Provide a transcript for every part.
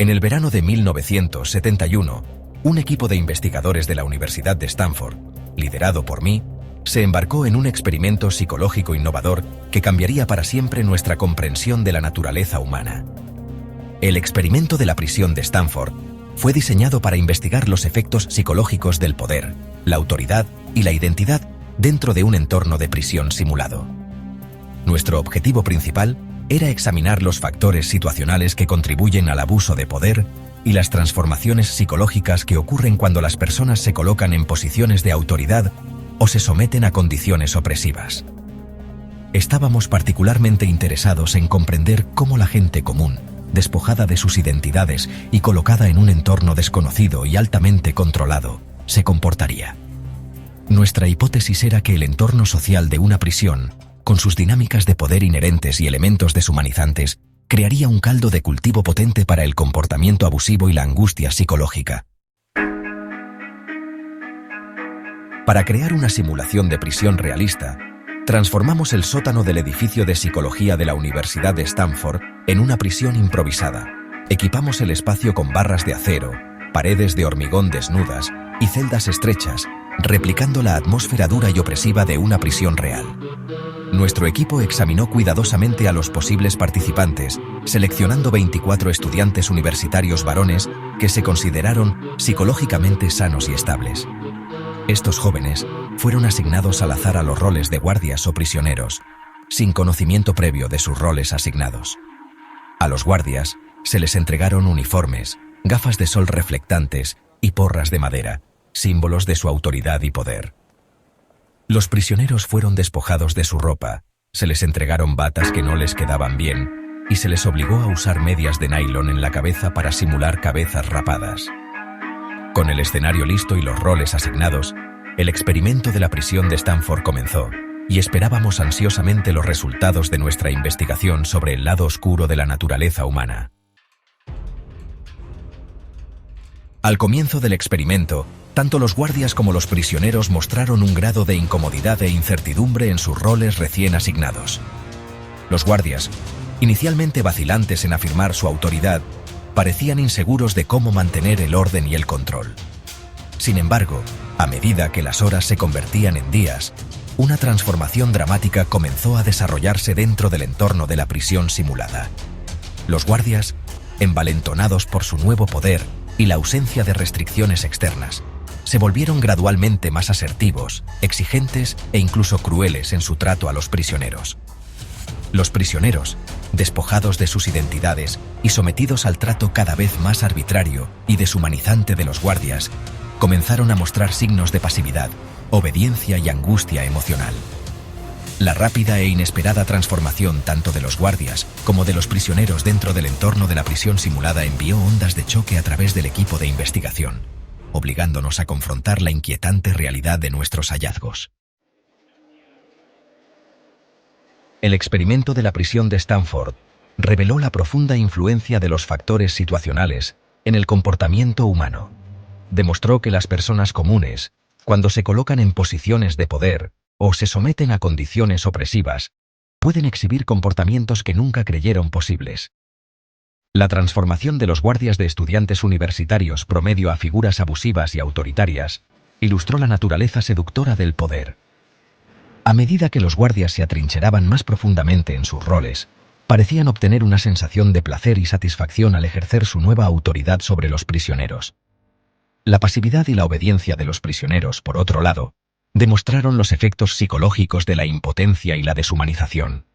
En el verano de 1971, un equipo de investigadores de la Universidad de Stanford, liderado por mí, se embarcó en un experimento psicológico innovador que cambiaría para siempre nuestra comprensión de la naturaleza humana. El experimento de la prisión de Stanford fue diseñado para investigar los efectos psicológicos del poder, la autoridad y la identidad dentro de un entorno de prisión simulado. Nuestro objetivo principal era examinar los factores situacionales que contribuyen al abuso de poder y las transformaciones psicológicas que ocurren cuando las personas se colocan en posiciones de autoridad o se someten a condiciones opresivas. Estábamos particularmente interesados en comprender cómo la gente común, despojada de sus identidades y colocada en un entorno desconocido y altamente controlado, se comportaría. Nuestra hipótesis era que el entorno social de una prisión, con sus dinámicas de poder inherentes y elementos deshumanizantes, crearía un caldo de cultivo potente para el comportamiento abusivo y la angustia psicológica. Para crear una simulación de prisión realista, transformamos el sótano del edificio de psicología de la Universidad de Stanford en una prisión improvisada. Equipamos el espacio con barras de acero, paredes de hormigón desnudas y celdas estrechas, replicando la atmósfera dura y opresiva de una prisión real. Nuestro equipo examinó cuidadosamente a los posibles participantes, seleccionando 24 estudiantes universitarios varones que se consideraron psicológicamente sanos y estables. Estos jóvenes fueron asignados al azar a los roles de guardias o prisioneros, sin conocimiento previo de sus roles asignados. A los guardias se les entregaron uniformes, gafas de sol reflectantes y porras de madera, símbolos de su autoridad y poder. Los prisioneros fueron despojados de su ropa, se les entregaron batas que no les quedaban bien y se les obligó a usar medias de nylon en la cabeza para simular cabezas rapadas. Con el escenario listo y los roles asignados, el experimento de la prisión de Stanford comenzó y esperábamos ansiosamente los resultados de nuestra investigación sobre el lado oscuro de la naturaleza humana. Al comienzo del experimento, tanto los guardias como los prisioneros mostraron un grado de incomodidad e incertidumbre en sus roles recién asignados. Los guardias, inicialmente vacilantes en afirmar su autoridad, parecían inseguros de cómo mantener el orden y el control. Sin embargo, a medida que las horas se convertían en días, una transformación dramática comenzó a desarrollarse dentro del entorno de la prisión simulada. Los guardias, envalentonados por su nuevo poder y la ausencia de restricciones externas, se volvieron gradualmente más asertivos, exigentes e incluso crueles en su trato a los prisioneros. Los prisioneros, despojados de sus identidades y sometidos al trato cada vez más arbitrario y deshumanizante de los guardias, comenzaron a mostrar signos de pasividad, obediencia y angustia emocional. La rápida e inesperada transformación tanto de los guardias como de los prisioneros dentro del entorno de la prisión simulada envió ondas de choque a través del equipo de investigación, obligándonos a confrontar la inquietante realidad de nuestros hallazgos. El experimento de la prisión de Stanford reveló la profunda influencia de los factores situacionales en el comportamiento humano. Demostró que las personas comunes, cuando se colocan en posiciones de poder o se someten a condiciones opresivas, pueden exhibir comportamientos que nunca creyeron posibles. La transformación de los guardias de estudiantes universitarios promedio a figuras abusivas y autoritarias ilustró la naturaleza seductora del poder. A medida que los guardias se atrincheraban más profundamente en sus roles, parecían obtener una sensación de placer y satisfacción al ejercer su nueva autoridad sobre los prisioneros. La pasividad y la obediencia de los prisioneros, por otro lado, demostraron los efectos psicológicos de la impotencia y la deshumanización.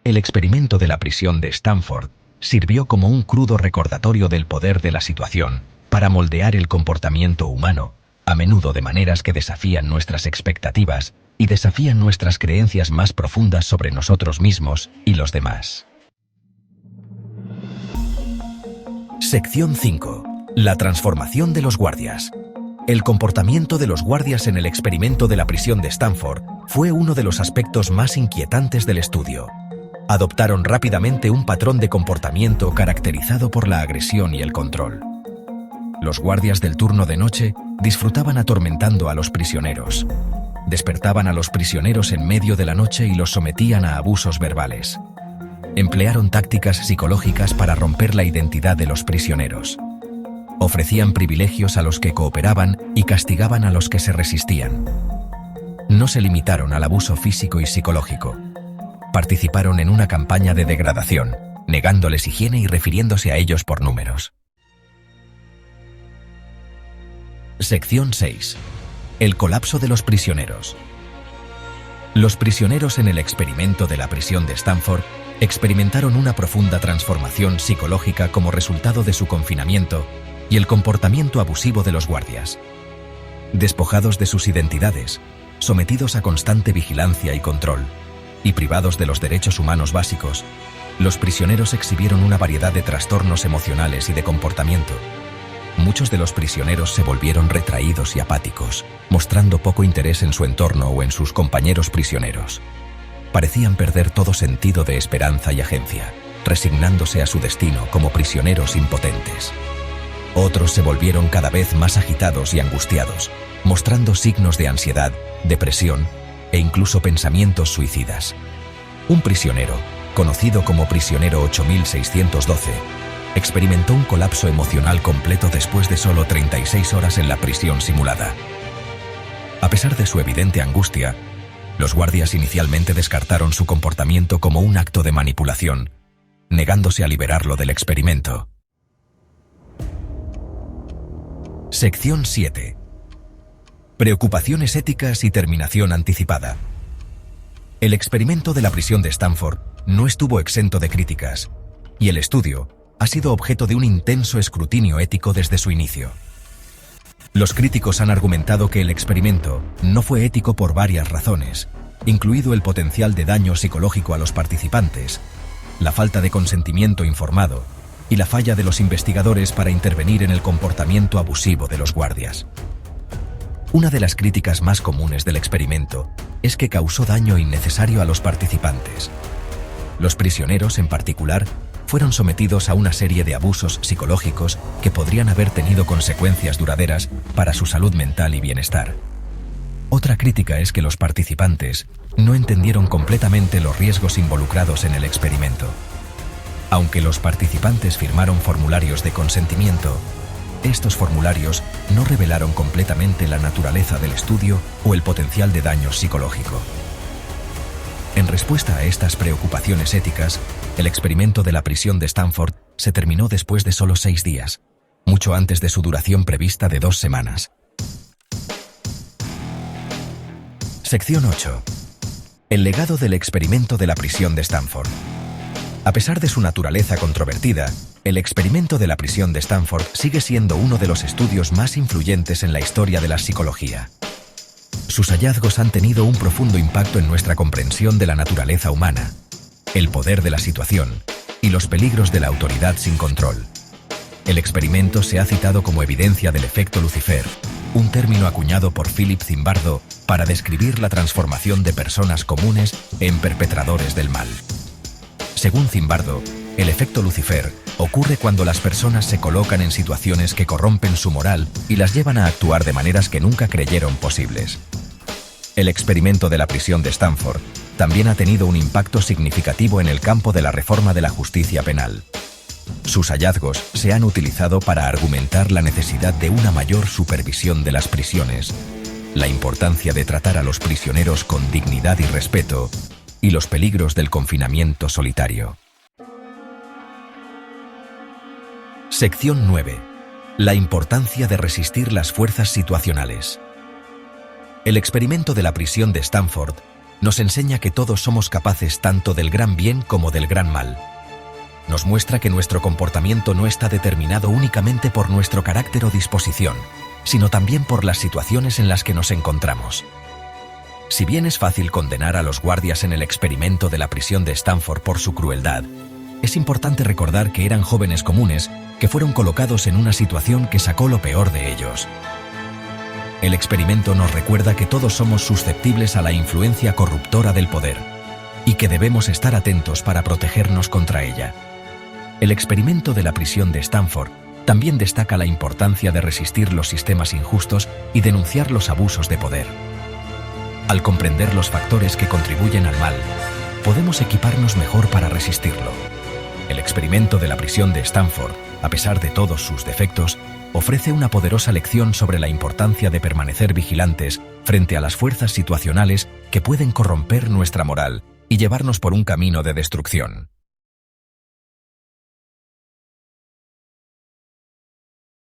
El experimento de la prisión de Stanford sirvió como un crudo recordatorio del poder de la situación para moldear el comportamiento humano, a menudo de maneras que desafían nuestras expectativas y desafían nuestras creencias más profundas sobre nosotros mismos y los demás. Sección 5. La transformación de los guardias. El comportamiento de los guardias en el experimento de la prisión de Stanford fue uno de los aspectos más inquietantes del estudio. Adoptaron rápidamente un patrón de comportamiento caracterizado por la agresión y el control. Los guardias del turno de noche disfrutaban atormentando a los prisioneros. Despertaban a los prisioneros en medio de la noche y los sometían a abusos verbales. emplearon tácticas psicológicas para romper la identidad de los prisioneros. Ofrecían privilegios a los que cooperaban y castigaban a los que se resistían. No se limitaron al abuso físico y psicológico. Participaron en una campaña de degradación, negándoles higiene y refiriéndose a ellos por números. Sección 6. El colapso de los prisioneros. Los prisioneros en el experimento de la prisión de Stanford experimentaron una profunda transformación psicológica como resultado de su confinamiento y el comportamiento abusivo de los guardias. Despojados de sus identidades, sometidos a constante vigilancia y control, y privados de los derechos humanos básicos, los prisioneros exhibieron una variedad de trastornos emocionales y de comportamiento. Muchos de los prisioneros se volvieron retraídos y apáticos, mostrando poco interés en su entorno o en sus compañeros prisioneros. Parecían perder todo sentido de esperanza y agencia, resignándose a su destino como prisioneros impotentes. Otros se volvieron cada vez más agitados y angustiados, mostrando signos de ansiedad, depresión e incluso pensamientos suicidas. Un prisionero, conocido como prisionero 8612, experimentó un colapso emocional completo después de solo 36 horas en la prisión simulada. A pesar de su evidente angustia, los guardias inicialmente descartaron su comportamiento como un acto de manipulación, negándose a liberarlo del experimento. Sección 7. Preocupaciones éticas y terminación anticipada. El experimento de la prisión de Stanford no estuvo exento de críticas, y el estudio ha sido objeto de un intenso escrutinio ético desde su inicio. Los críticos han argumentado que el experimento no fue ético por varias razones, incluido el potencial de daño psicológico a los participantes, la falta de consentimiento informado y la falla de los investigadores para intervenir en el comportamiento abusivo de los guardias. Una de las críticas más comunes del experimento es que causó daño innecesario a los participantes. Los prisioneros, en particular, fueron sometidos a una serie de abusos psicológicos que podrían haber tenido consecuencias duraderas para su salud mental y bienestar. Otra crítica es que los participantes no entendieron completamente los riesgos involucrados en el experimento. Aunque los participantes firmaron formularios de consentimiento, estos formularios no revelaron completamente la naturaleza del estudio o el potencial de daño psicológico. En respuesta a estas preocupaciones éticas, el experimento de la prisión de Stanford se terminó después de solo 6 días, mucho antes de su duración prevista de 2 semanas. Sección 8. El legado del experimento de la prisión de Stanford. A pesar de su naturaleza controvertida, el experimento de la prisión de Stanford sigue siendo uno de los estudios más influyentes en la historia de la psicología. Sus hallazgos han tenido un profundo impacto en nuestra comprensión de la naturaleza humana, el poder de la situación y los peligros de la autoridad sin control. El experimento se ha citado como evidencia del efecto Lucifer, un término acuñado por Philip Zimbardo para describir la transformación de personas comunes en perpetradores del mal. Según Zimbardo, el efecto Lucifer ocurre cuando las personas se colocan en situaciones que corrompen su moral y las llevan a actuar de maneras que nunca creyeron posibles. El experimento de la prisión de Stanford también ha tenido un impacto significativo en el campo de la reforma de la justicia penal. Sus hallazgos se han utilizado para argumentar la necesidad de una mayor supervisión de las prisiones, la importancia de tratar a los prisioneros con dignidad y respeto, y los peligros del confinamiento solitario. Sección 9. La importancia de resistir las fuerzas situacionales. El experimento de la prisión de Stanford nos enseña que todos somos capaces tanto del gran bien como del gran mal. Nos muestra que nuestro comportamiento no está determinado únicamente por nuestro carácter o disposición, sino también por las situaciones en las que nos encontramos. Si bien es fácil condenar a los guardias en el experimento de la prisión de Stanford por su crueldad, es importante recordar que eran jóvenes comunes que fueron colocados en una situación que sacó lo peor de ellos. El experimento nos recuerda que todos somos susceptibles a la influencia corruptora del poder y que debemos estar atentos para protegernos contra ella. El experimento de la prisión de Stanford también destaca la importancia de resistir los sistemas injustos y denunciar los abusos de poder. Al comprender los factores que contribuyen al mal, podemos equiparnos mejor para resistirlo. El experimento de la prisión de Stanford, a pesar de todos sus defectos, ofrece una poderosa lección sobre la importancia de permanecer vigilantes frente a las fuerzas situacionales que pueden corromper nuestra moral y llevarnos por un camino de destrucción.